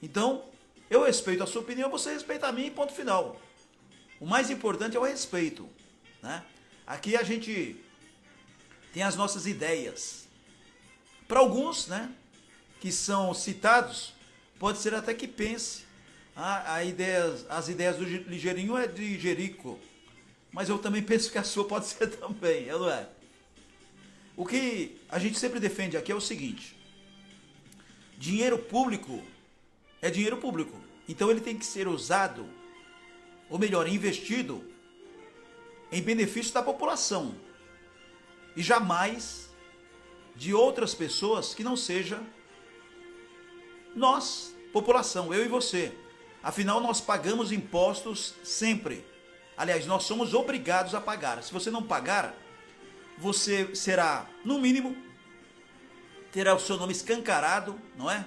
Então, eu respeito a sua opinião, você respeita a minha e ponto final. O mais importante é o respeito, né? Aqui a gente tem as nossas ideias. Para alguns, né, que são citados, pode ser até que pense, as ideias do Ligeirinho é de Jerico, mas eu também penso que a sua pode ser também, não é? O que a gente sempre defende aqui é o seguinte: dinheiro público é dinheiro público, então ele tem que ser usado, ou melhor, investido em benefício da população e jamais de outras pessoas que não seja nós, população, eu e você. Afinal, nós pagamos impostos sempre. Aliás, nós somos obrigados a pagar. Se você não pagar, você será, no mínimo, terá o seu nome escancarado, não é?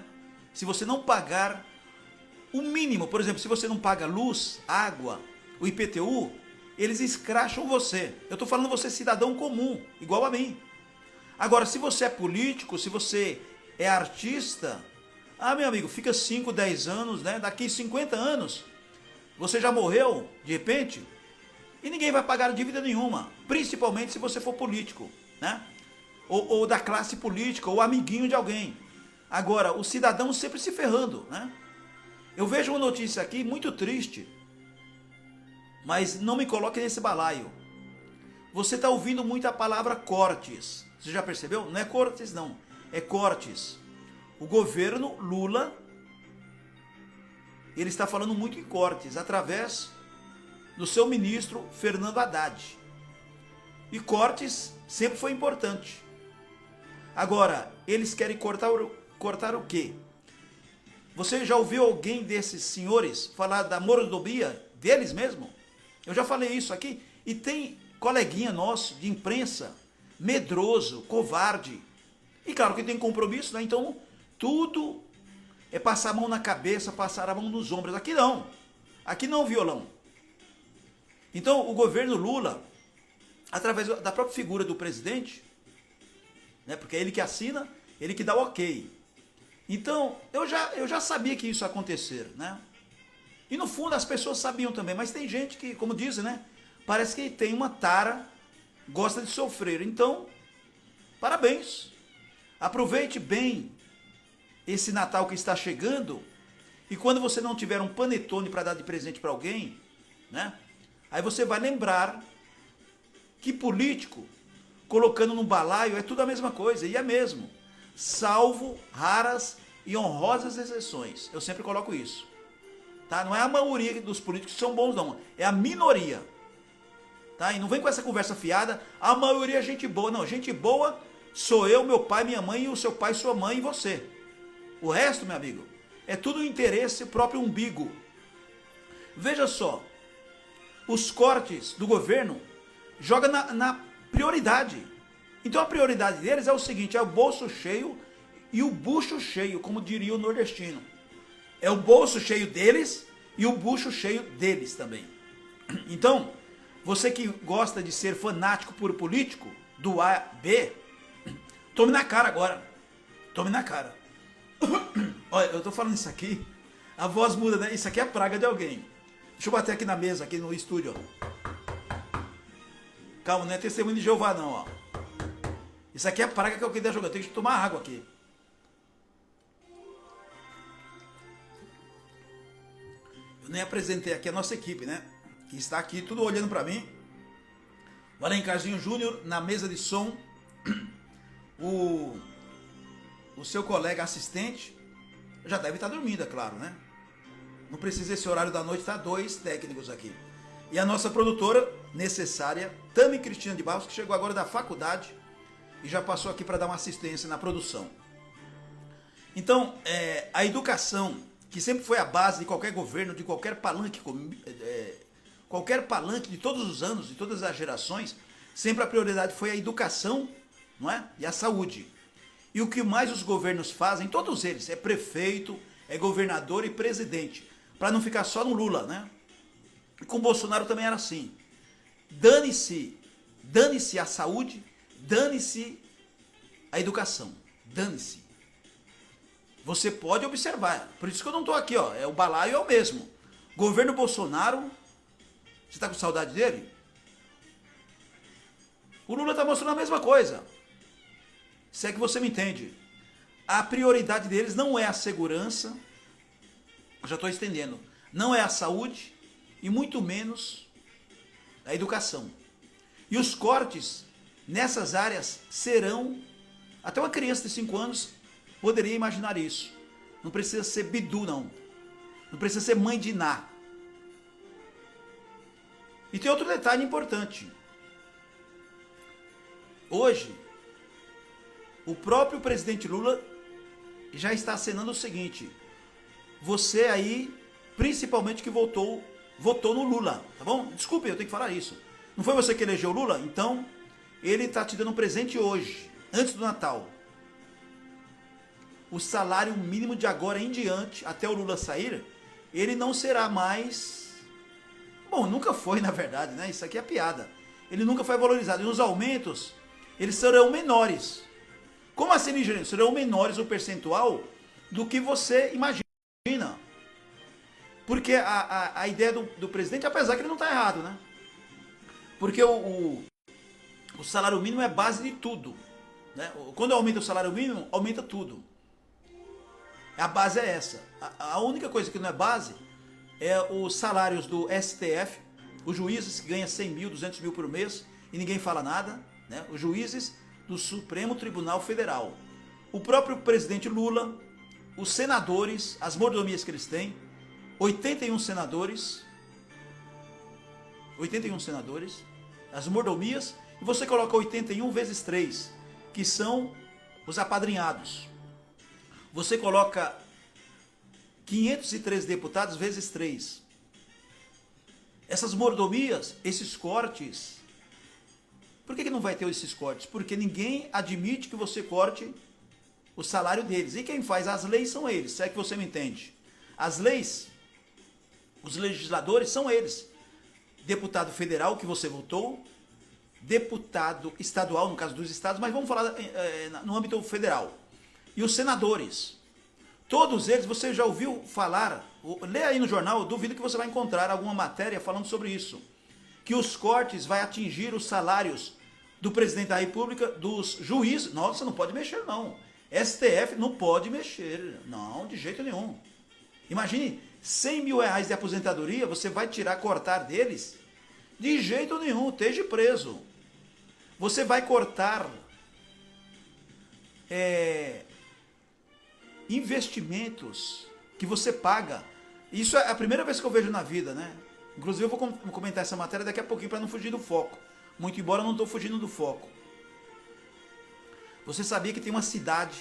Se você não pagar o mínimo, por exemplo, se você não paga luz, água, o IPTU, eles escracham você. Eu estou falando você cidadão comum, igual a mim. Agora, se você é político, se você é artista, meu amigo, fica 5, 10 anos, né? Daqui 50 anos, você já morreu, de repente, e ninguém vai pagar dívida nenhuma, principalmente se você for político, né? Ou da classe política, ou amiguinho de alguém. Agora, o cidadão sempre se ferrando, né? Eu vejo uma notícia aqui muito triste, mas não me coloque nesse balaio. Você está ouvindo muito a palavra cortes. Você já percebeu? Não é cortes, não. É cortes. O governo Lula, ele está falando muito em cortes, através do seu ministro Fernando Haddad. E cortes sempre foi importante. Agora, eles querem cortar o quê? Você já ouviu alguém desses senhores falar da mordomia deles mesmo? Eu já falei isso aqui. E tem coleguinha nosso de imprensa, medroso, covarde. E claro que tem compromisso, né? Então, tudo é passar a mão na cabeça, passar a mão nos ombros. Aqui não. Aqui não, violão. Então, o governo Lula, através da própria figura do presidente, né? Porque é ele que assina, ele que dá o ok. Então, eu já sabia que isso ia acontecer, né? E no fundo as pessoas sabiam também, mas tem gente que, como dizem, né? Parece que tem uma tara, gosta de sofrer. Então, parabéns. Aproveite bem esse Natal que está chegando, e quando você não tiver um panetone para dar de presente para alguém, né? Aí você vai lembrar que político, colocando num balaio, é tudo a mesma coisa, e é mesmo. Salvo raras e honrosas exceções. Eu sempre coloco isso. Tá? Não é a maioria dos políticos que são bons, não. É a minoria. Tá? E não vem com essa conversa fiada, a maioria é gente boa. Não, gente boa sou eu, meu pai, minha mãe, e o seu pai, sua mãe e você. O resto, meu amigo, é tudo interesse próprio umbigo. Veja só, os cortes do governo jogam na prioridade. Então a prioridade deles é o seguinte, é o bolso cheio e o bucho cheio, como diria o nordestino. É o bolso cheio deles e o bucho cheio deles também. Então, você que gosta de ser fanático por político, do A, B, tome na cara agora. Tome na cara. Olha, eu tô falando isso aqui, a voz muda, né? Isso aqui é a praga de alguém. Deixa eu bater aqui na mesa, aqui no estúdio, ó. Calma, não é testemunho de Jeová não, ó. Isso aqui é a praga que alguém tá jogando. Tem que tomar água aqui. Eu nem apresentei aqui a nossa equipe, né? Que está aqui, tudo olhando para mim. O Alencarzinho Júnior na mesa de som. O seu colega assistente já deve estar dormindo, é claro, né? Não precisa esse horário da noite, tá 2 técnicos aqui. E a nossa produtora necessária, Tami Cristina de Barros, que chegou agora da faculdade e já passou aqui para dar uma assistência na produção. Então, a educação, que sempre foi a base de qualquer governo, de qualquer palanque de todos os anos, de todas as gerações, sempre a prioridade foi a educação, não é? E a saúde. E o que mais os governos fazem, todos eles, é prefeito, é governador e presidente, para não ficar só no Lula, né? E com o Bolsonaro também era assim. Dane-se a saúde, dane-se a educação, dane-se. Você pode observar. Por isso que eu não estou aqui, ó. O balaio é o mesmo. Governo Bolsonaro, você está com saudade dele? O Lula está mostrando a mesma coisa. Se é que você me entende. A prioridade deles não é a segurança, eu já estou estendendo, não é a saúde e muito menos a educação. E os cortes nessas áreas serão, até uma criança de 5 anos poderia imaginar isso. Não precisa ser Bidu, não. Não precisa ser mãe de Iná. E tem outro detalhe importante. Hoje, o próprio presidente Lula já está acenando o seguinte: você aí, principalmente que votou no Lula, tá bom? Desculpe, eu tenho que falar isso. Não foi você que elegeu o Lula? Então, ele está te dando um presente hoje, antes do Natal. O salário mínimo de agora em diante, até o Lula sair, ele não será mais... Bom, nunca foi, na verdade, né? Isso aqui é piada. Ele nunca foi valorizado. E os aumentos, eles serão menores. Como assim, Nigéria? Serão menores o percentual do que você imagina. Porque a ideia do presidente, apesar que ele não está errado, né? Porque o salário mínimo é base de tudo. Né? Quando aumenta o salário mínimo, aumenta tudo. A base é essa. A única coisa que não é base é os salários do STF, os juízes que ganham 100 mil, 200 mil por mês e ninguém fala nada, né? Os juízes do Supremo Tribunal Federal. O próprio presidente Lula, os senadores, as mordomias que eles têm, 81 senadores, as mordomias, e você coloca 81 vezes 3, que são os apadrinhados. Você coloca 503 deputados vezes 3. Essas mordomias, esses cortes... Por que não vai ter esses cortes? Porque ninguém admite que você corte o salário deles. E quem faz as leis são eles, se é que você me entende. As leis, os legisladores são eles. Deputado federal que você votou, deputado estadual, no caso dos estados, mas vamos falar no âmbito federal. E os senadores. Todos eles, você já ouviu falar, lê aí no jornal, eu duvido que você vai encontrar alguma matéria falando sobre isso. Que os cortes vai atingir os salários do presidente da República, dos juízes. Nossa, não pode mexer não. STF não pode mexer. Não, de jeito nenhum. Imagine, 100 mil reais de aposentadoria, você vai cortar deles? De jeito nenhum, esteja preso. Você vai cortar investimentos que você paga. Isso é a primeira vez que eu vejo na vida, né? Inclusive eu vou comentar essa matéria daqui a pouquinho para não fugir do foco. Muito embora eu não estou fugindo do foco. Você sabia que tem uma cidade...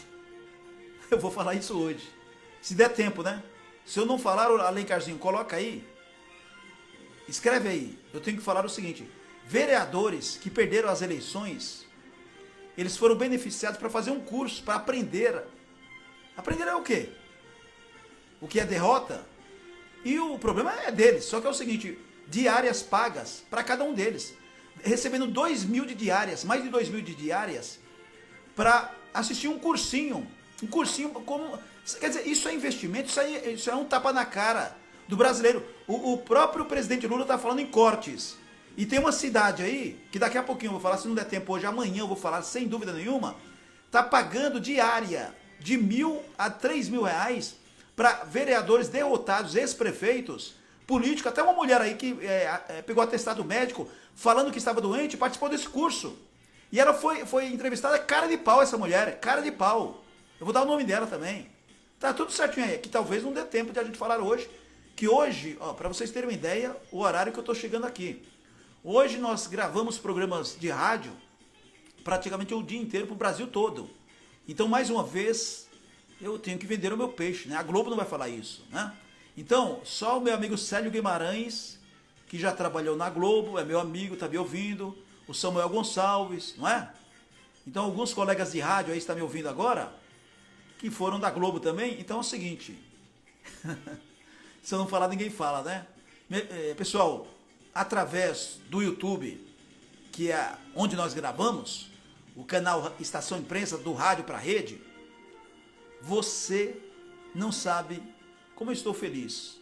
Eu vou falar isso hoje. Se der tempo, né? Se eu não falar, Alencarzinho, coloca aí. Escreve aí. Eu tenho que falar o seguinte. Vereadores que perderam as eleições, eles foram beneficiados para fazer um curso, para aprender. Aprender é o quê? O que é derrota? E o problema é deles. Só que é o seguinte, diárias pagas para cada um deles. Recebendo 2 mil de diárias, mais de 2 mil de diárias, para assistir um cursinho. Um cursinho como... Quer dizer, isso é investimento, isso é um tapa na cara do brasileiro. O próprio presidente Lula está falando em cortes. E tem uma cidade aí, que daqui a pouquinho eu vou falar, se não der tempo hoje, amanhã eu vou falar, sem dúvida nenhuma, está pagando diária de 1.000 a 3.000 reais para vereadores derrotados, ex-prefeitos, políticos, até uma mulher aí que pegou atestado médico, falando que estava doente, participou desse curso. E ela foi entrevistada, cara de pau essa mulher, cara de pau. Eu vou dar o nome dela também. Tá tudo certinho aí, que talvez não dê tempo de a gente falar hoje, que hoje, ó, para vocês terem uma ideia, o horário que eu tô chegando aqui. Hoje nós gravamos programas de rádio praticamente o dia inteiro pro Brasil todo. Então, mais uma vez, eu tenho que vender o meu peixe, né? A Globo não vai falar isso, né? Então, só o meu amigo Célio Guimarães, que já trabalhou na Globo, é meu amigo, tá me ouvindo, o Samuel Gonçalves, não é? Então, alguns colegas de rádio aí estão me ouvindo agora, que foram da Globo também. Então é o seguinte, se eu não falar, ninguém fala, né? Pessoal, através do YouTube, que é onde nós gravamos, o canal Estação Imprensa, do rádio para a rede, você não sabe como eu estou feliz.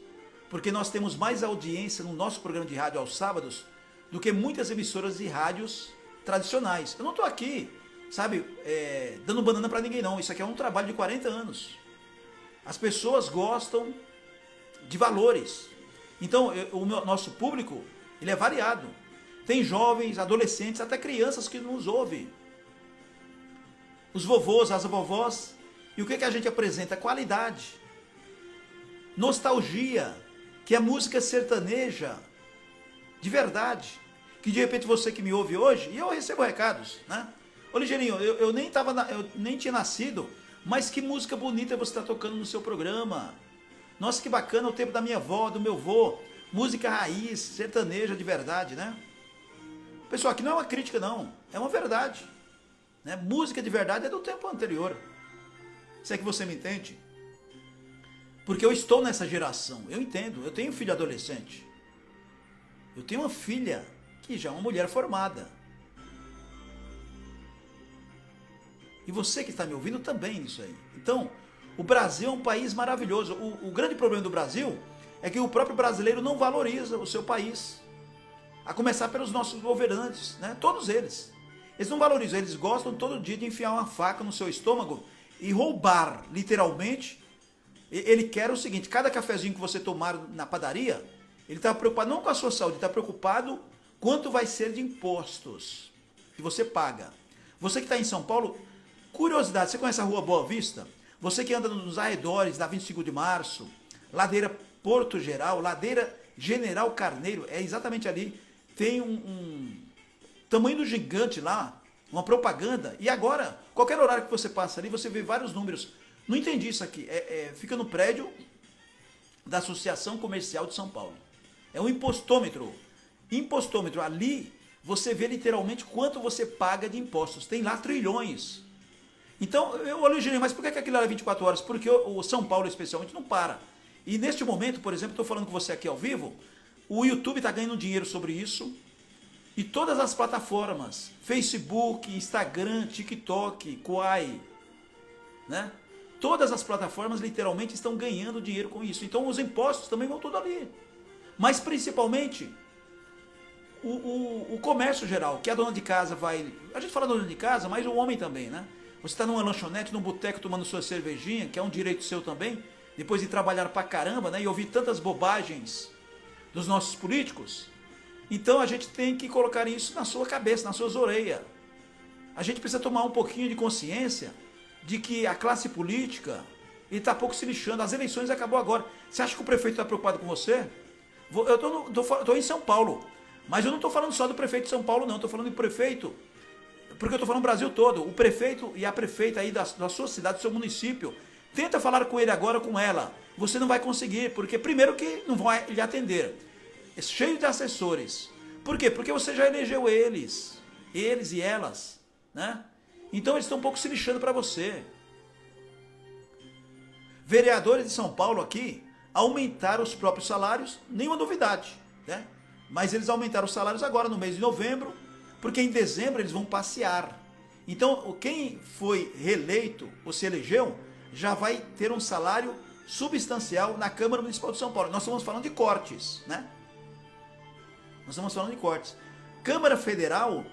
Porque nós temos mais audiência no nosso programa de rádio aos sábados do que muitas emissoras de rádios tradicionais. Eu não estou aqui, sabe, dando banana para ninguém não. Isso aqui é um trabalho de 40 anos. As pessoas gostam de valores. Então, nosso público, ele é variado. Tem jovens, adolescentes, até crianças que nos ouvem. Os vovôs, as vovós. E o que a gente apresenta? Qualidade. Nostalgia. Que é música sertaneja. De verdade. Que de repente você que me ouve hoje, e eu recebo recados, né? Ô Ligeirinho, eu nem tinha nascido, mas que música bonita você está tocando no seu programa. Nossa, que bacana o tempo da minha avó, do meu avô. Música raiz, sertaneja de verdade, né? Pessoal, aqui não é uma crítica não, é uma verdade. Né? Música de verdade é do tempo anterior. Se é que você me entende? Porque eu estou nessa geração, eu entendo, eu tenho filho adolescente. Eu tenho uma filha que já é uma mulher formada. E você que está me ouvindo também nisso aí. Então, o Brasil é um país maravilhoso. O grande problema do Brasil é que o próprio brasileiro não valoriza o seu país. A começar pelos nossos governantes, né? Todos eles. Eles não valorizam, eles gostam todo dia de enfiar uma faca no seu estômago e roubar, literalmente. Ele quer o seguinte, cada cafezinho que você tomar na padaria, ele está preocupado não com a sua saúde, ele está preocupado quanto vai ser de impostos que você paga. Você que está em São Paulo, curiosidade, você conhece a Rua Boa Vista? Você que anda nos arredores da 25 de março, Ladeira Porto Geral, Ladeira General Carneiro, é exatamente ali, tem um tamanho do gigante lá, uma propaganda, e agora, qualquer horário que você passa ali, você vê vários números. Não entendi isso aqui, fica no prédio da Associação Comercial de São Paulo. É um impostômetro. Impostômetro, ali você vê literalmente quanto você paga de impostos. Tem lá trilhões. Então, eu olho, mas por que aquilo é 24 horas? Porque o São Paulo, especialmente, não para. E neste momento, por exemplo, estou falando com você aqui ao vivo, o YouTube está ganhando dinheiro sobre isso. E todas as plataformas, Facebook, Instagram, TikTok, Quai, né? Todas as plataformas literalmente estão ganhando dinheiro com isso. Então os impostos também vão tudo ali. Mas principalmente o comércio geral, que a dona de casa vai... A gente fala dona de casa, mas o homem também, né? Você está numa lanchonete, num boteco tomando sua cervejinha, que é um direito seu também, depois de trabalhar pra caramba, né? E ouvir tantas bobagens dos nossos políticos. Então a gente tem que colocar isso na sua cabeça, nas suas orelhas. A gente precisa tomar um pouquinho de consciência de que a classe política está pouco se lixando. As eleições acabou agora. Você acha que o prefeito está preocupado com você? Eu estou em São Paulo, mas eu não estou falando só do prefeito de São Paulo, não. Estou falando do prefeito, porque eu estou falando do Brasil todo. O prefeito e a prefeita aí da sua cidade, do seu município, tenta falar com ele agora, com ela. Você não vai conseguir, porque primeiro que não vai lhe atender. É cheio de assessores. Por quê? Porque você já elegeu eles e elas, né? Então eles estão um pouco se lixando para você. Vereadores de São Paulo aqui aumentaram os próprios salários, nenhuma novidade, né? Mas eles aumentaram os salários agora no mês de novembro, porque em dezembro eles vão passear. Então quem foi reeleito ou se elegeu já vai ter um salário substancial na Câmara Municipal de São Paulo. Nós estamos falando de cortes, né? Nós estamos falando de cortes. Câmara Federal,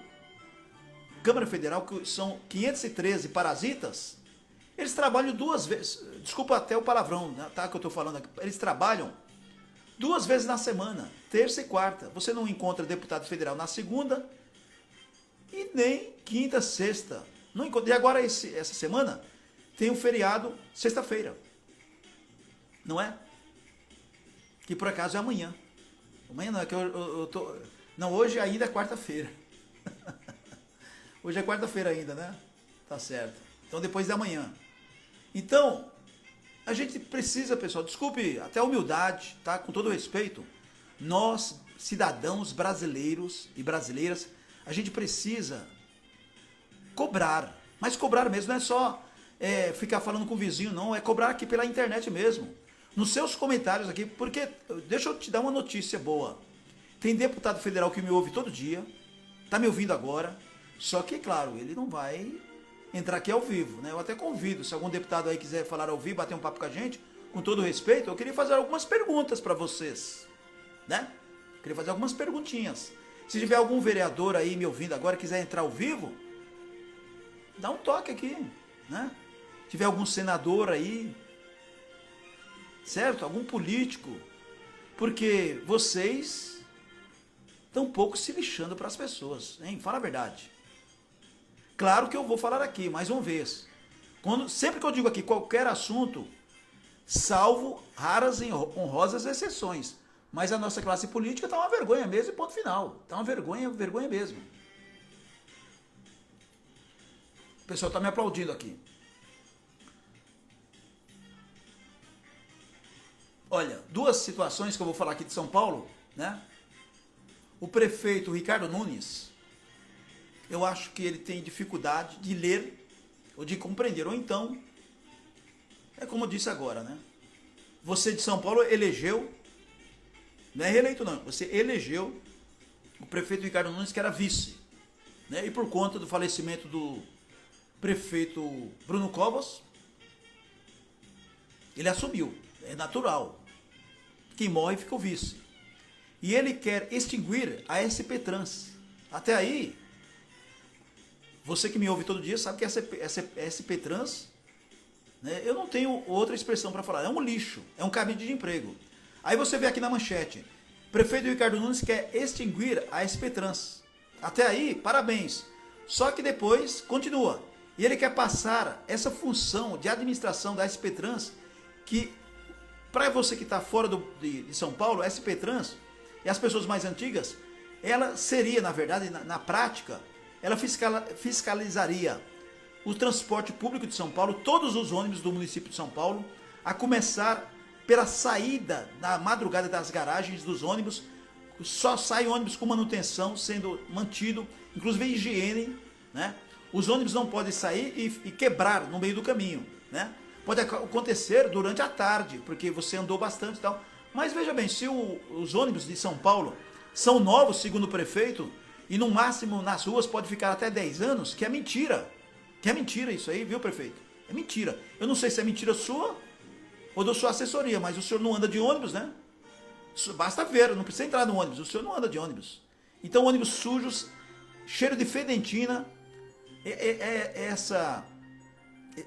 que são 513 parasitas, eles trabalham 2 vezes, desculpa até o palavrão, né, tá, que eu estou falando aqui, eles trabalham 2 vezes na semana, terça e quarta. Você não encontra deputado federal na segunda e nem quinta, sexta. Não encontra. E agora essa semana tem um feriado sexta-feira, não é? Que por acaso é amanhã. Amanhã não, é que eu tô... Não, hoje ainda é quarta-feira. Hoje é quarta-feira ainda, né? Tá certo. Então depois da manhã. Então, a gente precisa, pessoal, desculpe, até a humildade, tá? Com todo respeito, nós, cidadãos brasileiros e brasileiras, a gente precisa cobrar. Mas cobrar mesmo não é só ficar falando com o vizinho, não. É cobrar aqui pela internet mesmo. Nos seus comentários aqui, porque, deixa eu te dar uma notícia boa. Tem deputado federal que me ouve todo dia, tá me ouvindo agora, só que, claro, ele não vai entrar aqui ao vivo, né? Eu até convido, se algum deputado aí quiser falar ao vivo, bater um papo com a gente, com todo respeito, eu queria fazer algumas perguntas para vocês, né? Queria fazer algumas perguntinhas. Se tiver algum vereador aí me ouvindo agora, quiser entrar ao vivo, dá um toque aqui, né? Se tiver algum senador aí, certo? Algum político, porque vocês estão um pouco se lixando para as pessoas, hein? Fala a verdade. Claro que eu vou falar aqui, mais uma vez. Sempre que eu digo aqui qualquer assunto, salvo raras e honrosas exceções. Mas a nossa classe política está uma vergonha mesmo e ponto final. Está uma vergonha mesmo. O pessoal está me aplaudindo aqui. Olha, duas situações que eu vou falar aqui de São Paulo, né? O prefeito Ricardo Nunes, eu acho que ele tem dificuldade de ler ou de compreender. Ou então, é como eu disse agora, né? Você de São Paulo elegeu, não é reeleito não, você elegeu o prefeito Ricardo Nunes, que era vice, né? E por conta do falecimento do prefeito Bruno Covas, ele assumiu, é natural. Quem morre fica o vice. E ele quer extinguir a SP Trans. Até aí, você que me ouve todo dia sabe que essa SP Trans, né, eu não tenho outra expressão para falar, é um lixo, é um cabide de emprego. Aí você vê aqui na manchete, prefeito Ricardo Nunes quer extinguir a SP Trans. Até aí, parabéns. Só que depois continua. E ele quer passar essa função de administração da SP Trans, que para você que está fora de São Paulo, a SP Trans e as pessoas mais antigas, ela seria, na verdade, na prática, ela fiscalizaria o transporte público de São Paulo, todos os ônibus do município de São Paulo, a começar pela saída da madrugada das garagens dos ônibus. Só sai ônibus com manutenção sendo mantido, inclusive higiene, né? Os ônibus não podem sair e quebrar no meio do caminho, né? Pode acontecer durante a tarde, porque você andou bastante e tal. Mas veja bem, se os ônibus de São Paulo são novos, segundo o prefeito, e no máximo nas ruas pode ficar até 10 anos, que é mentira. Que é mentira isso aí, viu, prefeito? É mentira. Eu não sei se é mentira sua ou da sua assessoria, mas o senhor não anda de ônibus, né? Basta ver, não precisa entrar no ônibus, o senhor não anda de ônibus. Então, ônibus sujos, cheiro de fedentina,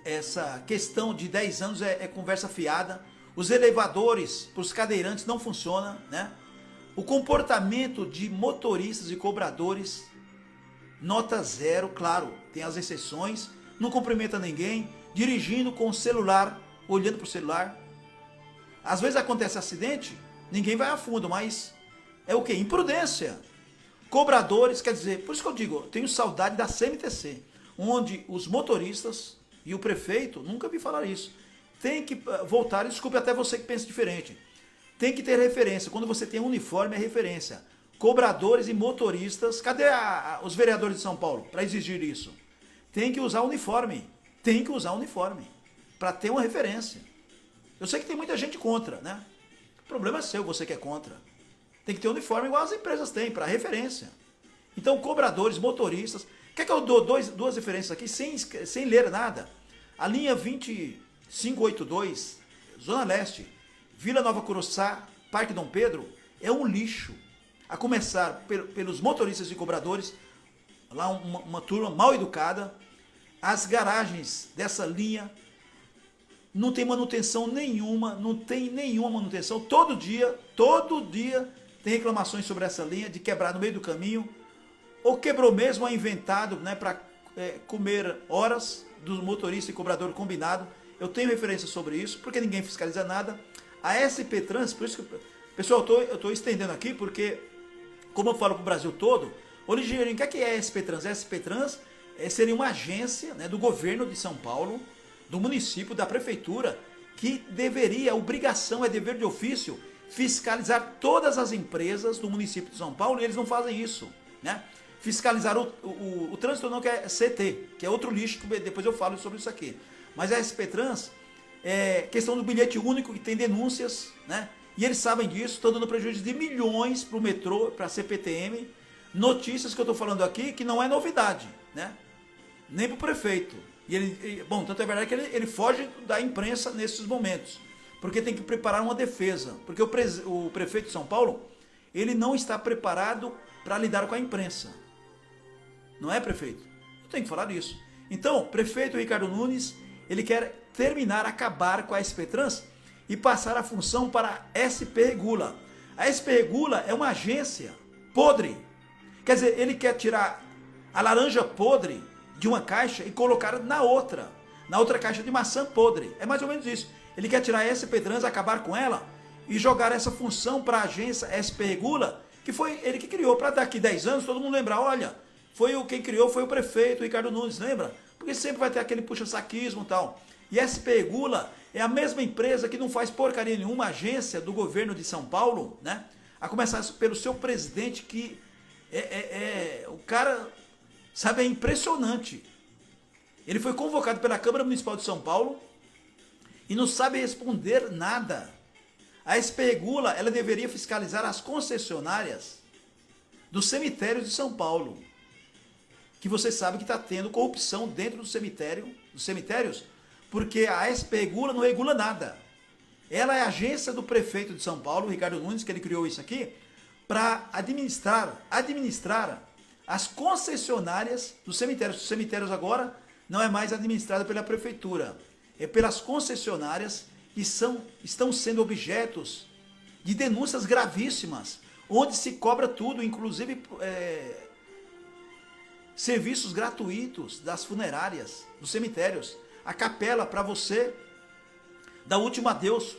essa questão de 10 anos é conversa fiada. Os elevadores para os cadeirantes não funcionam, né? O comportamento de motoristas e cobradores, nota 0, claro, tem as exceções, não cumprimenta ninguém, dirigindo com o celular, olhando para o celular. Às vezes acontece acidente, ninguém vai a fundo, mas é o quê? Imprudência. Cobradores, quer dizer, por isso que eu digo, eu tenho saudade da CMTC, onde os motoristas e o prefeito, nunca vi falar isso, tem que voltar, desculpe até você que pensa diferente, tem que ter referência. Quando você tem uniforme, é referência. Cobradores e motoristas, cadê os vereadores de São Paulo para exigir isso? Tem que usar uniforme, para ter uma referência. Eu sei que tem muita gente contra, né? O problema é seu, você que é contra. Tem que ter uniforme igual as empresas têm, para referência. Então, cobradores, motoristas. Quer que eu dou duas referências aqui sem ler nada? A linha 2582, Zona Leste, Vila Nova Curuçá, Parque Dom Pedro, é um lixo. A começar pelos motoristas e cobradores, lá uma turma mal educada. As garagens dessa linha não tem manutenção nenhuma, manutenção. Todo dia tem reclamações sobre essa linha de quebrar no meio do caminho. Ou quebrou mesmo, é inventado, né, para comer horas do motorista e cobrador combinado. Eu tenho referência sobre isso, porque ninguém fiscaliza nada. A SP Trans, por isso que... Pessoal, eu estou estendendo aqui, porque, como eu falo para o Brasil todo, ô Ligeirinho, o que é a SP Trans? A SP Trans seria uma agência, né, do governo de São Paulo, do município, da prefeitura, que deveria, obrigação, é dever de ofício, fiscalizar todas as empresas do município de São Paulo, e eles não fazem isso, né? Fiscalizar o trânsito não, que é CT, que é outro lixo, que depois eu falo sobre isso aqui. Mas a SP Trans, questão do bilhete único, que tem denúncias, né? E eles sabem disso, estão dando prejuízo de milhões para o metrô, para a CPTM. Notícias que eu estou falando aqui que não é novidade, né? Nem para o prefeito. Bom, tanto é verdade que ele foge da imprensa nesses momentos, porque tem que preparar uma defesa, porque o prefeito de São Paulo, ele não está preparado para lidar com a imprensa. Não é, prefeito? Eu tenho que falar isso. Então, o prefeito Ricardo Nunes, ele quer terminar, acabar com a SP Trans e passar a função para a SP Regula. A SP Regula é uma agência podre. Quer dizer, ele quer tirar a laranja podre de uma caixa e colocar na outra caixa de maçã podre. É mais ou menos isso. Ele quer tirar a SP Trans, acabar com ela e jogar essa função para a agência SP Regula, que foi ele que criou, para daqui 10 anos todo mundo lembrar, olha, quem criou foi o prefeito Ricardo Nunes, lembra? Porque sempre vai ter aquele puxa-saquismo e tal. E a SP Regula é a mesma empresa que não faz porcaria nenhuma, agência do governo de São Paulo, né? A começar pelo seu presidente, que o cara, sabe, é impressionante. Ele foi convocado pela Câmara Municipal de São Paulo e não sabe responder nada. A SP Regula, ela deveria fiscalizar as concessionárias dos cemitérios de São Paulo, que você sabe que está tendo corrupção dentro dos cemitérios, porque a SP Regula não regula nada. Ela é a agência do prefeito de São Paulo, Ricardo Nunes, que ele criou isso aqui, para administrar as concessionárias dos cemitérios. Os cemitérios agora não é mais administrado pela prefeitura, é pelas concessionárias que estão sendo objetos de denúncias gravíssimas, onde se cobra tudo, inclusive serviços gratuitos das funerárias, dos cemitérios, a capela para você dar o último adeus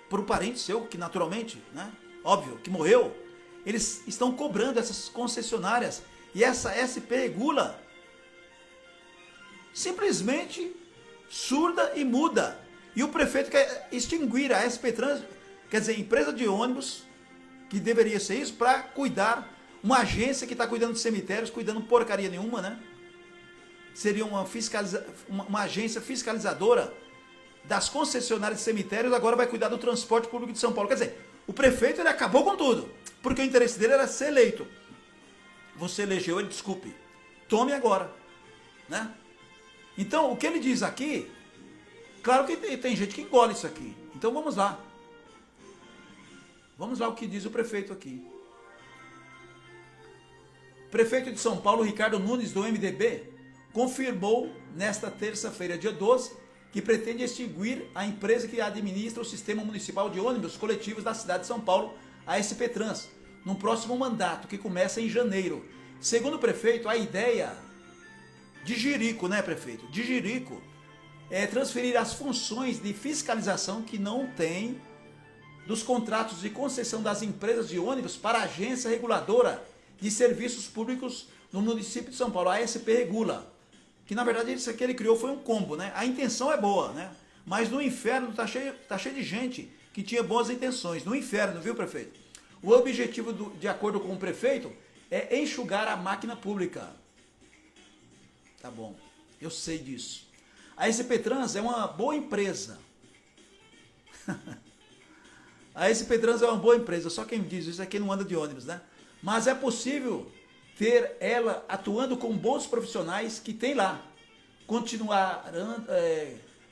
para o parente seu, que naturalmente, né, óbvio, que morreu. Eles estão cobrando essas concessionárias, e essa SP Regula simplesmente surda e muda. E o prefeito quer extinguir a SP Trans, quer dizer, empresa de ônibus, que deveria ser isso, para cuidar, uma agência que está cuidando de cemitérios, cuidando porcaria nenhuma, né? Seria uma agência fiscalizadora das concessionárias de cemitérios, agora vai cuidar do transporte público de São Paulo. Quer dizer, o prefeito, ele acabou com tudo, porque o interesse dele era ser eleito. Você elegeu ele, desculpe, tome agora, né? Então, o que ele diz aqui, claro que tem gente que engole isso aqui. Então vamos lá. Vamos lá o que diz o prefeito aqui. Prefeito de São Paulo, Ricardo Nunes, do MDB, confirmou nesta terça-feira, dia 12, que pretende extinguir a empresa que administra o Sistema Municipal de Ônibus Coletivos da cidade de São Paulo, a SP Trans, no próximo mandato, que começa em janeiro. Segundo o prefeito, a ideia de jirico, né, prefeito? De jirico é transferir as funções de fiscalização que não tem dos contratos de concessão das empresas de ônibus para a Agência Reguladora de Serviços Públicos no município de São Paulo, a SP Regula. Que na verdade isso aqui ele criou foi um combo, né? A intenção é boa, né? Mas no inferno tá cheio de gente que tinha boas intenções. No inferno, viu, prefeito? O objetivo, de acordo com o prefeito, é enxugar a máquina pública. Tá bom, eu sei disso. A SP Trans é uma boa empresa. A SP Trans é uma boa empresa, só quem diz isso é quem não anda de ônibus, né? Mas é possível ter ela atuando com bons profissionais que tem lá.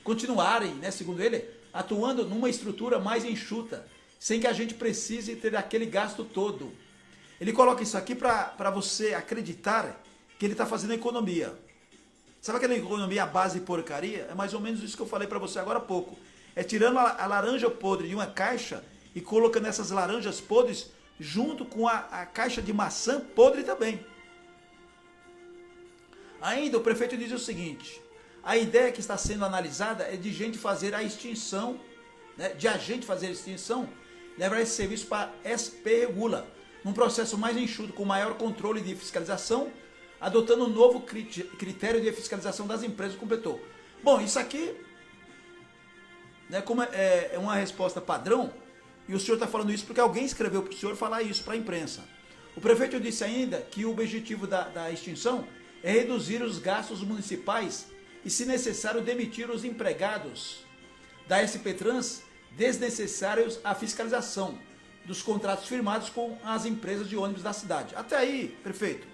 Continuarem, né, segundo ele, atuando numa estrutura mais enxuta, sem que a gente precise ter aquele gasto todo. Ele coloca isso aqui para você acreditar que ele está fazendo economia. Sabe aquela economia à base de porcaria? É mais ou menos isso que eu falei para você agora há pouco. É tirando a laranja podre de uma caixa e colocando essas laranjas podres junto com a caixa de maçã podre também. Ainda o prefeito diz o seguinte: a ideia que está sendo analisada é de gente fazer a extinção, né, de agente fazer a extinção, levar esse serviço para SP Regula, num processo mais enxuto, com maior controle de fiscalização, adotando um novo critério de fiscalização das empresas, completou. Bom, isso aqui, né, como é uma resposta padrão, e o senhor está falando isso porque alguém escreveu para o senhor falar isso para a imprensa. O prefeito disse ainda que o objetivo da extinção é reduzir os gastos municipais e, se necessário, demitir os empregados da SP Trans desnecessários à fiscalização dos contratos firmados com as empresas de ônibus da cidade. Até aí, prefeito,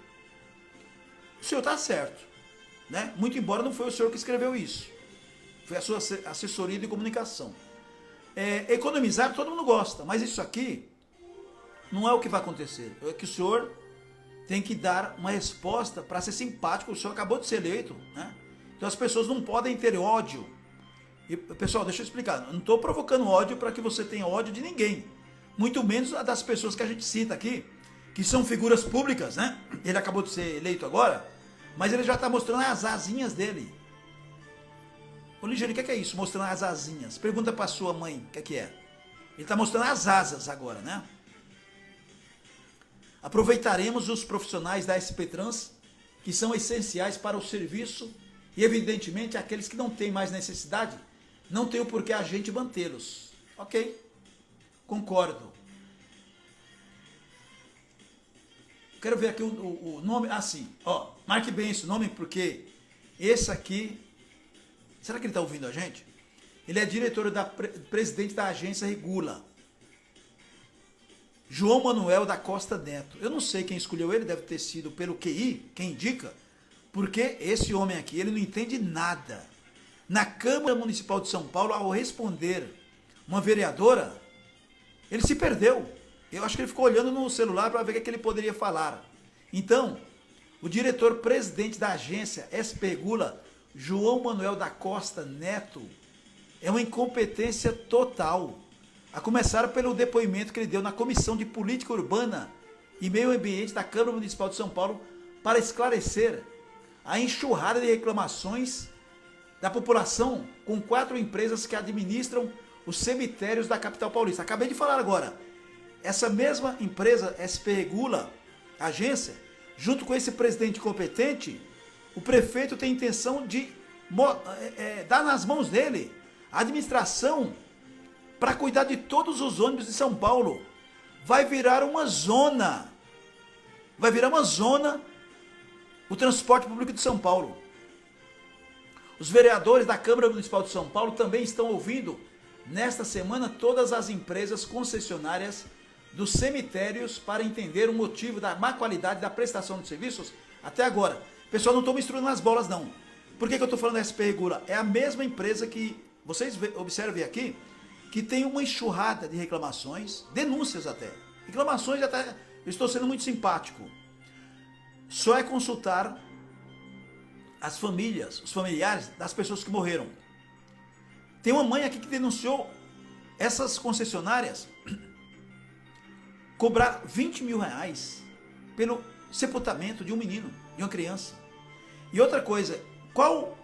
o senhor está certo. né? Muito embora não foi o senhor que escreveu isso. Foi a sua assessoria de comunicação. Economizar todo mundo gosta, mas isso aqui não é o que vai acontecer. É que o senhor tem que dar uma resposta para ser simpático. O senhor acabou de ser eleito, né? Então as pessoas não podem ter ódio. E, pessoal, deixa eu explicar. Eu não estou provocando ódio para que você tenha ódio de ninguém. Muito menos das pessoas que a gente cita aqui, que são figuras públicas, né? Ele acabou de ser eleito agora, mas ele já está mostrando as asinhas dele. Ô Ligeiro, o que é isso? Mostrando as asinhas. Pergunta para sua mãe o que é. Ele está mostrando as asas agora, né? Aproveitaremos os profissionais da SP Trans, que são essenciais para o serviço, e evidentemente aqueles que não têm mais necessidade, não tem o porquê a gente mantê-los. Ok, concordo. Quero ver aqui o nome, assim, ó, marque bem esse nome, porque esse aqui, será que ele está ouvindo a gente? Ele é diretor presidente da agência Regula. João Manuel da Costa Neto. Eu não sei quem escolheu ele, deve ter sido pelo QI, quem indica, porque esse homem aqui, ele não entende nada. Na Câmara Municipal de São Paulo, ao responder uma vereadora, ele se perdeu. Eu acho que ele ficou olhando no celular para ver o que ele poderia falar. Então, o diretor-presidente da agência SP Regula, João Manuel da Costa Neto, é uma incompetência total. A começar pelo depoimento que ele deu na Comissão de Política Urbana e Meio Ambiente da Câmara Municipal de São Paulo para esclarecer a enxurrada de reclamações da população com 4 empresas que administram os cemitérios da capital paulista. Acabei de falar agora. Essa mesma empresa, SP Regula, agência, junto com esse presidente competente, o prefeito tem intenção de dar nas mãos dele a administração para cuidar de todos os ônibus de São Paulo. Vai virar uma zona. Vai virar uma zona o transporte público de São Paulo. Os vereadores da Câmara Municipal de São Paulo também estão ouvindo, nesta semana, todas as empresas concessionárias dos cemitérios para entender o motivo da má qualidade da prestação de serviços até agora. Pessoal, não estou misturando as bolas, não. Por que eu estou falando da SP Regula? É a mesma empresa que, vocês observem aqui, que tem uma enxurrada de reclamações, denúncias até. Reclamações até, eu estou sendo muito simpático. Só é consultar as famílias, os familiares das pessoas que morreram. Tem uma mãe aqui que denunciou essas concessionárias cobrar 20 mil reais pelo sepultamento de um menino, de uma criança. E outra coisa, qual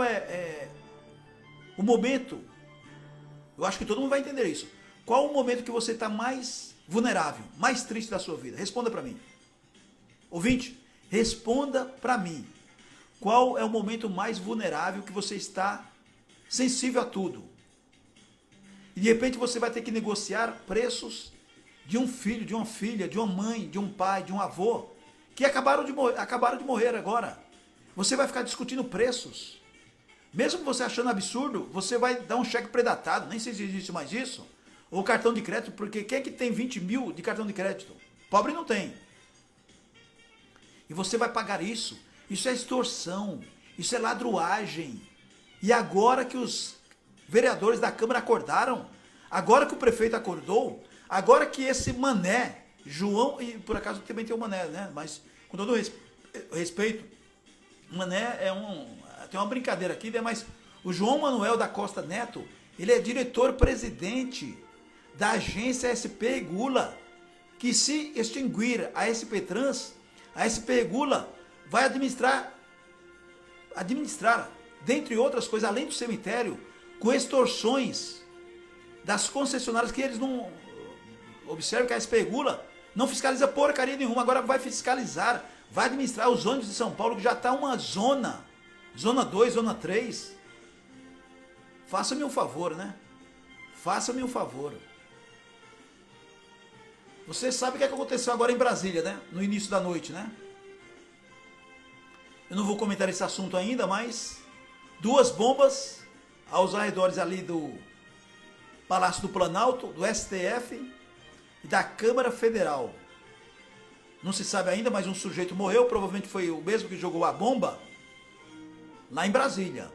é o momento, eu acho que todo mundo vai entender isso, qual o momento que você está mais vulnerável, mais triste da sua vida? Responda para mim. Ouvinte, responda para mim. Qual é o momento mais vulnerável que você está sensível a tudo? E de repente você vai ter que negociar preços de um filho, de uma filha, de uma mãe, de um pai, de um avô, que acabaram de morrer agora. Você vai ficar discutindo preços. Mesmo você achando absurdo, você vai dar um cheque predatado, nem sei se existe mais isso, ou cartão de crédito, porque quem é que tem 20 mil de cartão de crédito? Pobre não tem. E você vai pagar isso. Isso é extorsão, isso é ladruagem. E agora que os vereadores da Câmara acordaram, agora que o prefeito acordou, agora que esse mané, João, e por acaso também tem o mané, né? Mas com todo respeito, mané tem uma brincadeira aqui, né? Mas o João Manuel da Costa Neto, ele é diretor-presidente da agência SP Regula, que se extinguir a SP Trans, a SP Regula vai administrar, dentre outras coisas, além do cemitério, com extorsões das concessionárias que eles não... Observe que a SP Regula não fiscaliza porcaria nenhuma, agora vai fiscalizar, vai administrar os ônibus de São Paulo, que já está uma zona 2, zona 3. Faça-me um favor, né? Faça-me um favor. Você sabe o que aconteceu agora em Brasília, né? No início da noite, né? Eu não vou comentar esse assunto ainda, mas 2 bombas aos arredores ali do Palácio do Planalto, do STF e da Câmara Federal. não se sabe ainda, mas um sujeito morreu, provavelmente foi o mesmo que jogou a bomba lá em Brasília.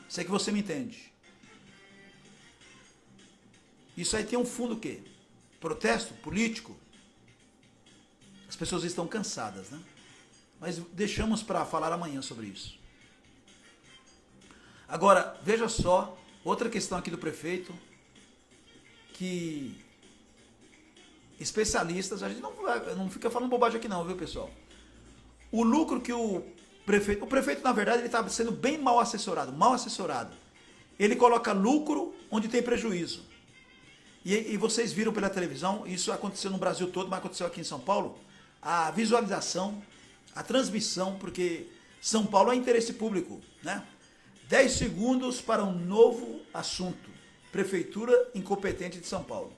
Sei que você me entende. Isso aí tem um fundo o quê? Protesto político. As pessoas estão cansadas, né? Mas deixamos para falar amanhã sobre isso. Agora, veja só, outra questão aqui do prefeito, que especialistas, a gente não fica falando bobagem aqui não, viu, pessoal? O lucro que o prefeito na verdade, ele está sendo bem mal assessorado. Ele coloca lucro onde tem prejuízo. E vocês viram pela televisão, isso aconteceu no Brasil todo, mas aconteceu aqui em São Paulo, a visualização, a transmissão, porque São Paulo é interesse público, né? 10 segundos para um novo assunto. Prefeitura incompetente de São Paulo.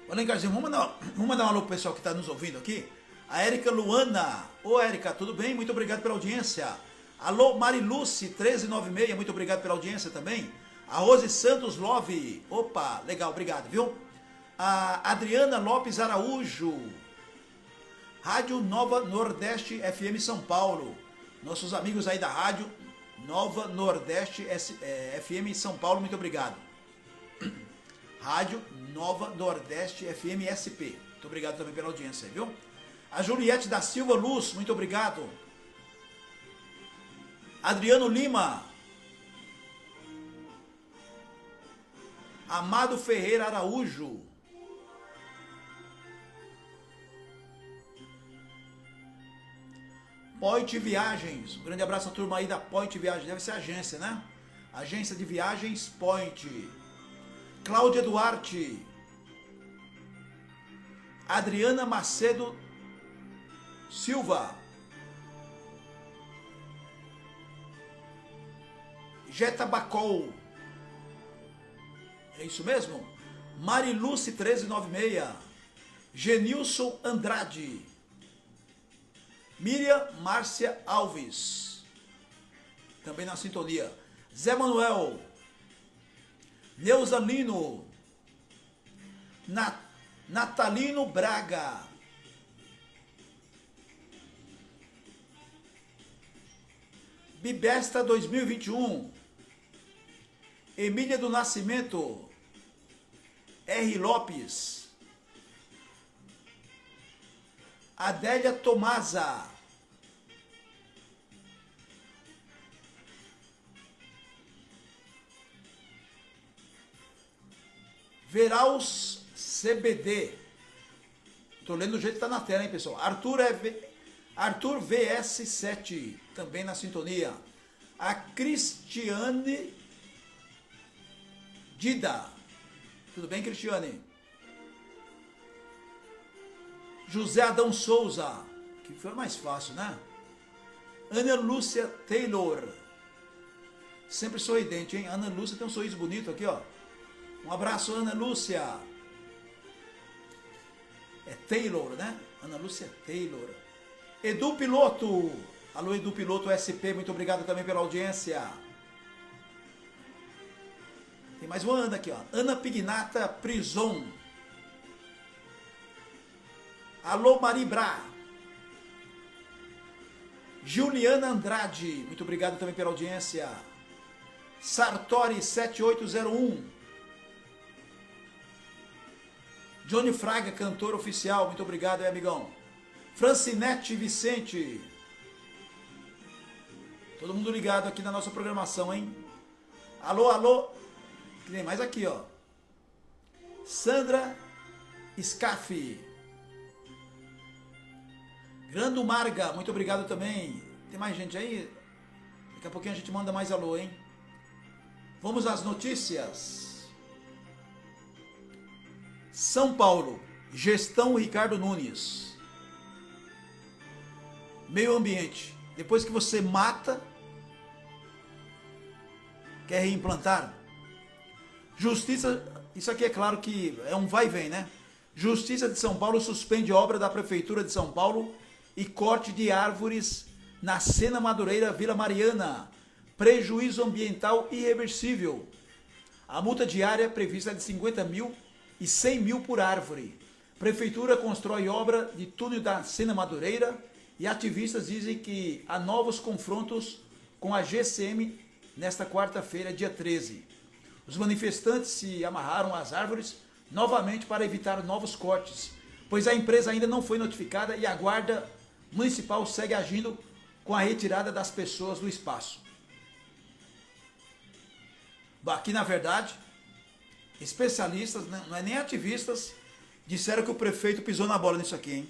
Ô, Lencarzinho, vamos mandar um alô pro pessoal que está nos ouvindo aqui. A Érica Luana. Ô, Érica, tudo bem? Muito obrigado pela audiência. Alô, Mariluce, 1396, muito obrigado pela audiência também. A Rose Santos Love. Opa, legal, obrigado, viu? A Adriana Lopes Araújo. Rádio Nova Nordeste FM São Paulo. Nossos amigos aí da Rádio Nova Nordeste FM São Paulo, muito obrigado. Rádio Nova Nordeste FM SP. Muito obrigado também pela audiência, viu? A Juliette da Silva Luz, muito obrigado. Adriano Lima. Amado Ferreira Araújo. Point Viagens. Um grande abraço à turma aí da Point Viagens. Deve ser agência, né? Agência de Viagens Point. Cláudia Duarte. Adriana Macedo Silva. Jeta Bacol. É isso mesmo? Mariluce 1396. Genilson Andrade. Miriam Márcia Alves. Também na sintonia. Zé Manuel. Neuza Lino. Natalino Braga. Bibesta 2021. Emília do Nascimento. R. Lopes. Adélia Tomasa. Veraus CBD. Tô lendo do jeito que tá na tela, hein, pessoal. Arthur VS7, também na sintonia. A Cristiane Dida. Tudo bem, Cristiane? José Adão Souza, que foi mais fácil, né? Ana Lúcia Taylor. Sempre sorridente, hein? Ana Lúcia tem um sorriso bonito aqui, ó. Um abraço, Ana Lúcia. É Taylor, né? Ana Lúcia Taylor. Edu Piloto. Alô, Edu Piloto SP, muito obrigado também pela audiência. Tem mais uma Ana aqui, ó. Ana Pignata Prison. Alô, Maribra. Juliana Andrade, muito obrigado também pela audiência. Sartori 7801. Johnny Fraga, cantor oficial, muito obrigado, amigão. Francinete Vicente. Todo mundo ligado aqui na nossa programação, hein? Alô, alô. Tem mais aqui, ó. Sandra Scaffi. Grando Marga, muito obrigado também. Tem mais gente aí? Daqui a pouquinho a gente manda mais alô, hein? Vamos às notícias. São Paulo, gestão Ricardo Nunes. Meio ambiente. Depois que você mata, quer reimplantar. Justiça, isso aqui é claro que é um vai e vem, né? Justiça de São Paulo suspende obra da Prefeitura de São Paulo e corte de árvores na Sena Madureira, Vila Mariana. Prejuízo ambiental irreversível. A multa diária prevista é de 50 mil e 100 mil por árvore. Prefeitura constrói obra de túnel da Sena Madureira e ativistas dizem que há novos confrontos com a GCM nesta quarta-feira, dia 13. Os manifestantes se amarraram às árvores novamente para evitar novos cortes, pois a empresa ainda não foi notificada e a Guarda Municipal segue agindo com a retirada das pessoas do espaço. Aqui, na verdade, especialistas, não é nem ativistas, disseram que o prefeito pisou na bola nisso aqui, hein?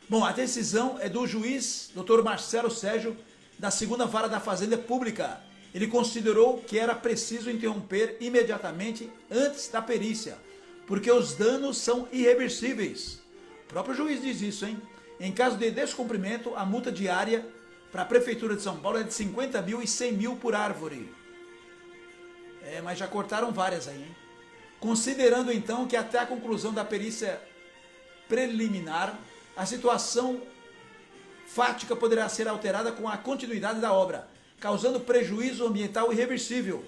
Bom, a decisão é do juiz Dr. Marcelo Sérgio, da 2ª Vara da Fazenda Pública. Ele considerou que era preciso interromper imediatamente antes da perícia, porque os danos são irreversíveis. O próprio juiz diz isso, hein? Em caso de descumprimento, a multa diária para a Prefeitura de São Paulo é de 50 mil e 100 mil por árvore. Mas já cortaram várias aí, hein? Considerando então que até a conclusão da perícia preliminar, a situação fática poderá ser alterada com a continuidade da obra, causando prejuízo ambiental irreversível.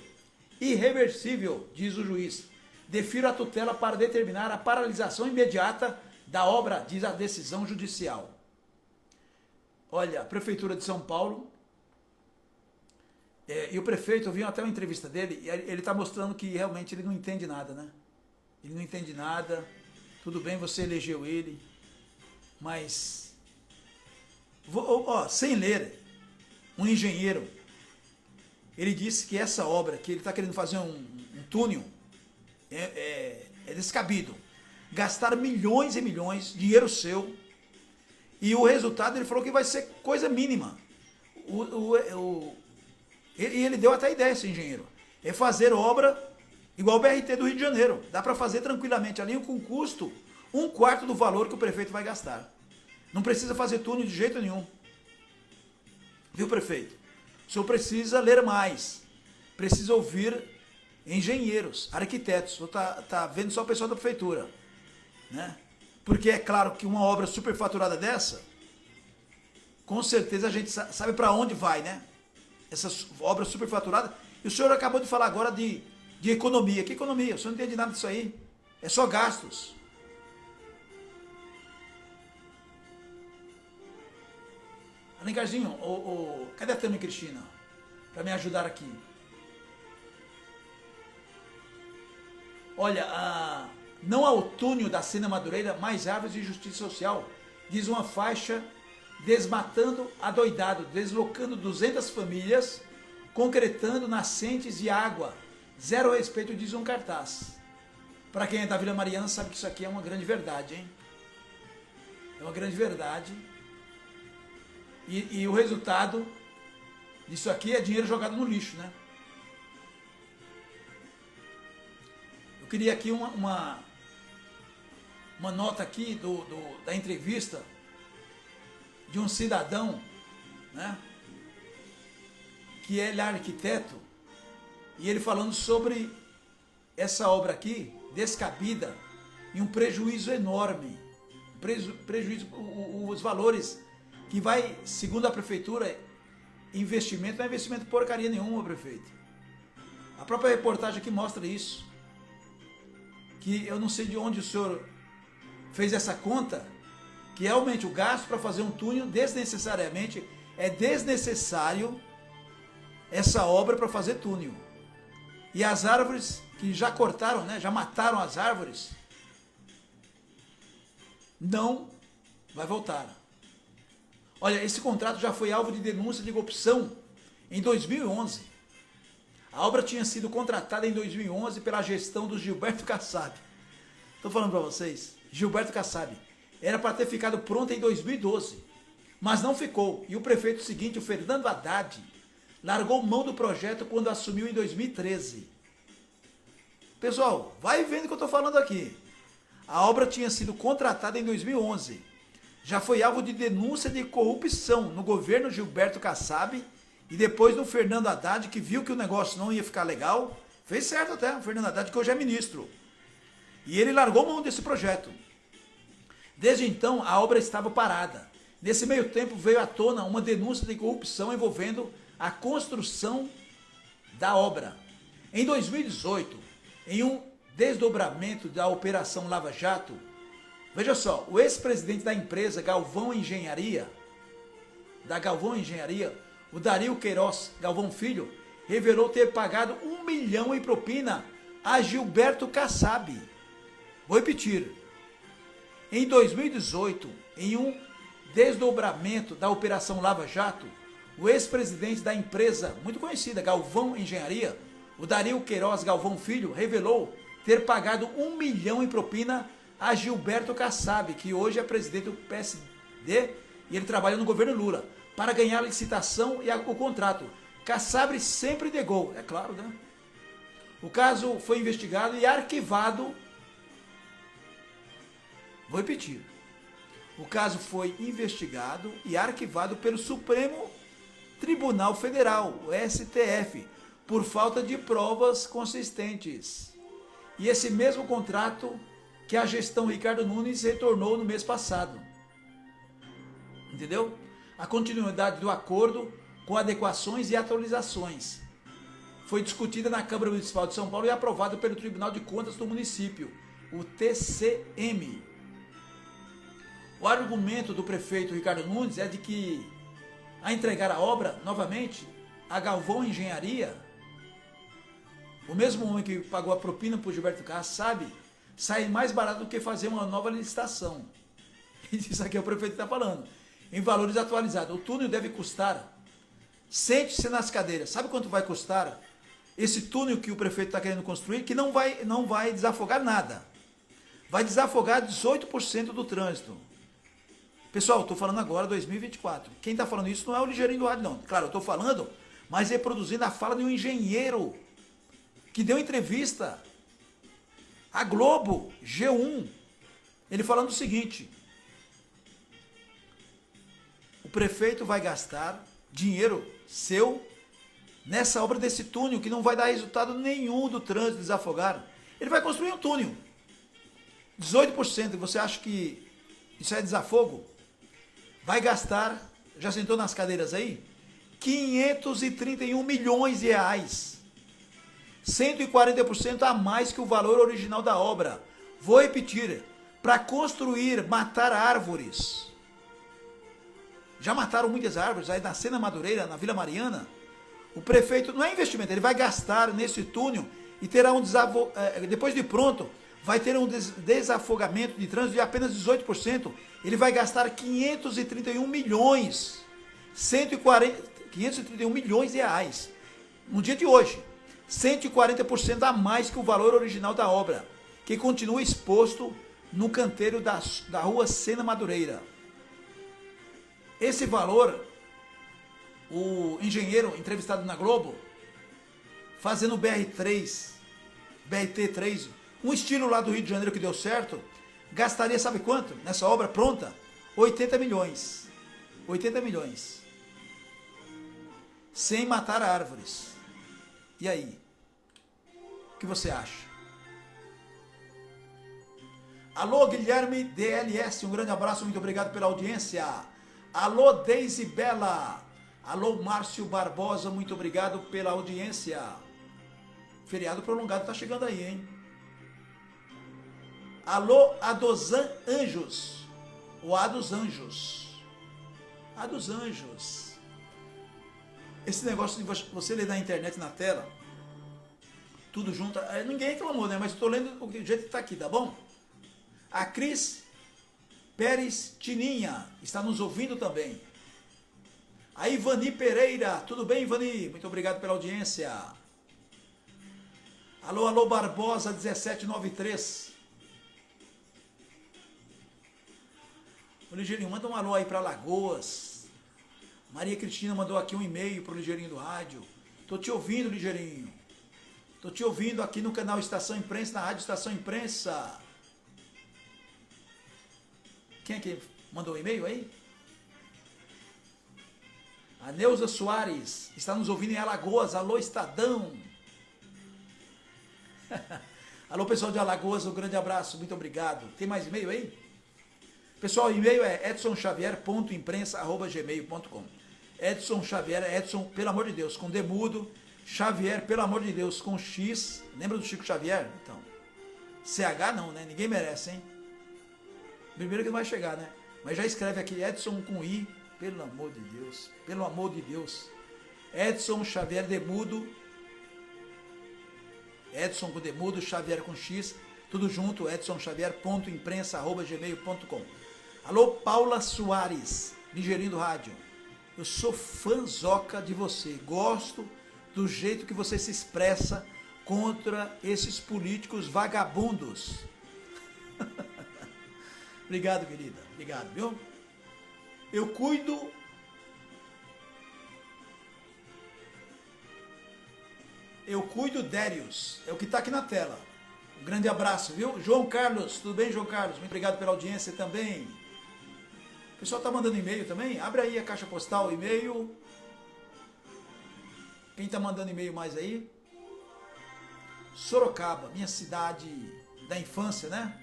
Irreversível, diz o juiz. Defiro a tutela para determinar a paralisação imediata da obra, diz a decisão judicial. Olha, a Prefeitura de São Paulo, e o prefeito, eu vi até uma entrevista dele, e ele está mostrando que realmente ele não entende nada, né? Ele não entende nada, tudo bem, você elegeu ele, mas, sem ler, um engenheiro, ele disse que essa obra, que ele está querendo fazer um túnel, é descabido. Gastar milhões e milhões, dinheiro seu, e o resultado ele falou que vai ser coisa mínima. E ele deu até a ideia, esse engenheiro, é fazer obra igual o BRT do Rio de Janeiro. Dá para fazer tranquilamente ali com custo 1/4 do valor que o prefeito vai gastar. Não precisa fazer túnel de jeito nenhum. Viu, prefeito? O senhor precisa ler mais. Precisa ouvir engenheiros, arquitetos. O senhor tá vendo só o pessoal da prefeitura, né? Porque é claro que uma obra superfaturada dessa, com certeza a gente sabe para onde vai, né? Essas obras superfaturadas. E o senhor acabou de falar agora de economia. Que economia? O senhor não entende nada disso aí. É só gastos. Alencarzinho, cadê a Tami Cristina? Para me ajudar aqui. Olha, não ao túnel da Sena Madureira, mais árvores de justiça social, diz uma faixa desmatando adoidado, deslocando 200 famílias, concretando nascentes de água. Zero respeito, diz um cartaz. Para quem é da Vila Mariana sabe que isso aqui é uma grande verdade, hein? É uma grande verdade. E o resultado disso aqui é dinheiro jogado no lixo, né? Eu queria aqui uma nota aqui da entrevista de um cidadão, né? Que ele é arquiteto, e ele falando sobre essa obra aqui, descabida, e um prejuízo enorme. Prejuízo, os valores que vai, segundo a prefeitura, investimento, não é investimento porcaria nenhuma, prefeito. A própria reportagem aqui mostra isso. Que eu não sei de onde o senhor fez essa conta, que realmente o gasto para fazer um túnel desnecessariamente é desnecessário essa obra para fazer túnel. E as árvores que já cortaram, né, já mataram as árvores, não vai voltar. Olha, esse contrato já foi alvo de denúncia de corrupção em 2011. A obra tinha sido contratada em 2011 pela gestão do Gilberto Kassab. Estou falando para vocês, Gilberto Kassab. Era para ter ficado pronta em 2012, mas não ficou. E o prefeito seguinte, o Fernando Haddad, largou mão do projeto quando assumiu em 2013. Pessoal, vai vendo o que eu estou falando aqui. A obra tinha sido contratada em 2011. Já foi alvo de denúncia de corrupção no governo Gilberto Kassab E depois do Fernando Haddad, que viu que o negócio não ia ficar legal, fez certo até, o Fernando Haddad, que hoje é ministro. E ele largou mão desse projeto. Desde então, a obra estava parada. Nesse meio tempo, veio à tona uma denúncia de corrupção envolvendo a construção da obra. Em 2018, em um desdobramento da Operação Lava Jato, veja só, o ex-presidente da empresa Galvão Engenharia, o Dario Queiroz Galvão Filho, revelou ter pagado 1 milhão em propina a Gilberto Kassab. Vou repetir. Em 2018, em um desdobramento da Operação Lava Jato, o ex-presidente da empresa muito conhecida, Galvão Engenharia, o Dario Queiroz Galvão Filho, revelou ter pagado 1 milhão em propina a Gilberto Kassab, que hoje é presidente do PSD e ele trabalha no governo Lula, para ganhar a licitação e o contrato. Kassab sempre negou, é claro, né? O caso foi investigado e arquivado. Vou repetir. O caso foi investigado e arquivado pelo Supremo Tribunal Federal, o STF, por falta de provas consistentes. E esse mesmo contrato que a gestão Ricardo Nunes retornou no mês passado. Entendeu? A continuidade do acordo com adequações e atualizações foi discutida na Câmara Municipal de São Paulo e aprovada pelo Tribunal de Contas do município, o TCM. O argumento do prefeito Ricardo Nunes é de que, a entregar a obra, novamente, a Galvão Engenharia, o mesmo homem que pagou a propina para o Gilberto Kassab, sai mais barato do que fazer uma nova licitação. Isso aqui é o prefeito que está falando. Em valores atualizados. O túnel deve custar, sente-se nas cadeiras, sabe quanto vai custar esse túnel que o prefeito está querendo construir? Que não vai desafogar nada. Vai desafogar 18% do trânsito. Pessoal, estou falando agora 2024. Quem está falando isso não é o Ligeirinho do Rádio, não. Claro, eu estou falando, mas reproduzindo a fala de um engenheiro que deu entrevista à Globo, G1. Ele falando o seguinte: o prefeito vai gastar dinheiro seu nessa obra desse túnel que não vai dar resultado nenhum do trânsito desafogar. Ele vai construir um túnel. 18%. Você acha que isso é desafogo? Vai gastar, já sentou nas cadeiras aí? 531 milhões de reais. 140% a mais que o valor original da obra. Vou repetir. Para construir, matar árvores. Já mataram muitas árvores aí na Sena Madureira, na Vila Mariana. O prefeito, não é investimento, ele vai gastar nesse túnel e terá depois de pronto, vai ter um desafogamento de trânsito de apenas 18%. Ele vai gastar 531 milhões. 531 milhões de reais. No dia de hoje. 140% a mais que o valor original da obra, que continua exposto no canteiro da rua Sena Madureira. Esse valor, o engenheiro entrevistado na Globo, fazendo BRT3, um estilo lá do Rio de Janeiro que deu certo, gastaria, sabe quanto? Nessa obra pronta? 80 milhões. 80 milhões. Sem matar árvores. E aí? O que você acha? Alô, Guilherme DLS, um grande abraço, muito obrigado pela audiência. Alô, Deise Bela. Alô, Márcio Barbosa, muito obrigado pela audiência. Feriado prolongado tá chegando aí, hein? Alô, Adosan Anjos. O A dos Anjos. A dos Anjos. Esse negócio de você ler na internet, na tela, tudo junto, ninguém reclamou, né? Mas eu tô lendo do jeito que tá aqui, tá bom? A Cris Pérez Tininha está nos ouvindo também. A Ivani Pereira, tudo bem, Ivani? Muito obrigado pela audiência. Alô, alô, Barbosa 1793. O Ligeirinho, manda um alô aí para Lagoas. Maria Cristina mandou aqui um e-mail para o Ligeirinho do Rádio. Tô te ouvindo, Ligeirinho. Tô te ouvindo aqui no canal Estação Imprensa, na Rádio Estação Imprensa. Quem é que mandou um e-mail aí? A Neuza Soares está nos ouvindo em Alagoas. Alô, Estadão. Alô, pessoal de Alagoas, um grande abraço, muito obrigado. Tem mais e-mail aí? Pessoal, o e-mail é edsonxavier.imprensa@gmail.com. Edson Xavier, Edson, pelo amor de Deus, com D mudo. Xavier, pelo amor de Deus, com X. Lembra do Chico Xavier? Então, CH não, né? Ninguém merece, hein? Primeiro que não vai chegar, né? Mas já escreve aqui, Edson com I, pelo amor de Deus. Pelo amor de Deus. Edson Xavier Demudo. Edson com Demudo, Xavier com X. Tudo junto, edsonxavier.imprensa@gmail.com. Alô, Paula Soares, Ligeirinho do Rádio. Eu sou fãzoca de você. Gosto do jeito que você se expressa contra esses políticos vagabundos. Obrigado, querida. Obrigado, viu? Eu cuido... Dérios. É o que está aqui na tela. Um grande abraço, viu? João Carlos. Tudo bem, João Carlos? Muito obrigado pela audiência também. O pessoal está mandando e-mail também? Abre aí a caixa postal, e-mail. Quem está mandando e-mail mais aí? Sorocaba, minha cidade da infância, né?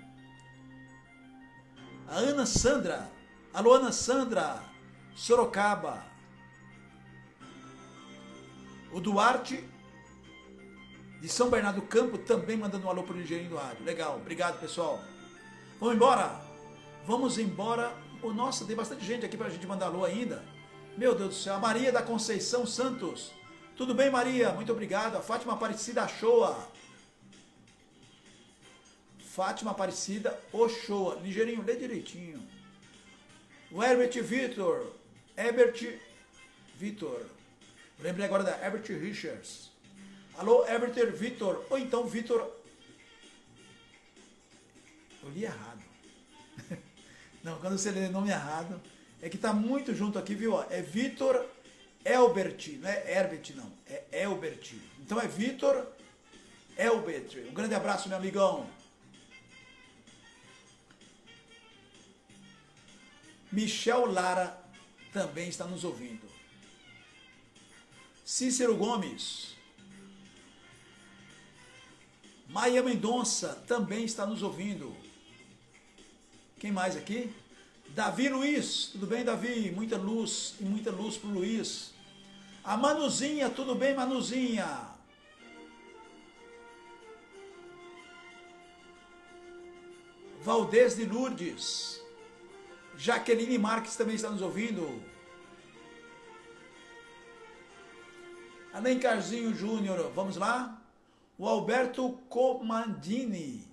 A Ana Sandra. Alô, Ana Sandra. Sorocaba. O Duarte, de São Bernardo do Campo, também mandando um alô para o Ligeirinho do Rádio. Legal, obrigado, pessoal. Vamos embora? Vamos embora. Oh, nossa, tem bastante gente aqui para a gente mandar alô ainda. Meu Deus do céu. A Maria da Conceição Santos. Tudo bem, Maria? Muito obrigado. A Fátima Aparecida Ochoa. Fátima Aparecida Ochoa. Ligeirinho, lê direitinho. O Herbert Vitor. Herbert Vitor. Lembrei agora da Herbert Richards. Alô, Herbert Vitor. Ou então Vitor... Eu li errado. Não, quando você lê o nome errado, é que tá muito junto aqui, viu? É Vitor Elbert, não é Herbert, não. É Elbert. Então é Vitor Elbert. Um grande abraço, meu amigão. Michel Lara também está nos ouvindo. Cícero Gomes. Maia Mendonça também está nos ouvindo. Quem mais aqui? Davi Luiz. Tudo bem, Davi? Muita luz e muita luz pro Luiz. A Manuzinha. Tudo bem, Manuzinha? Valdez de Lourdes. Jaqueline Marques também está nos ouvindo. Alencarzinho Júnior. Vamos lá? O Alberto Comandini.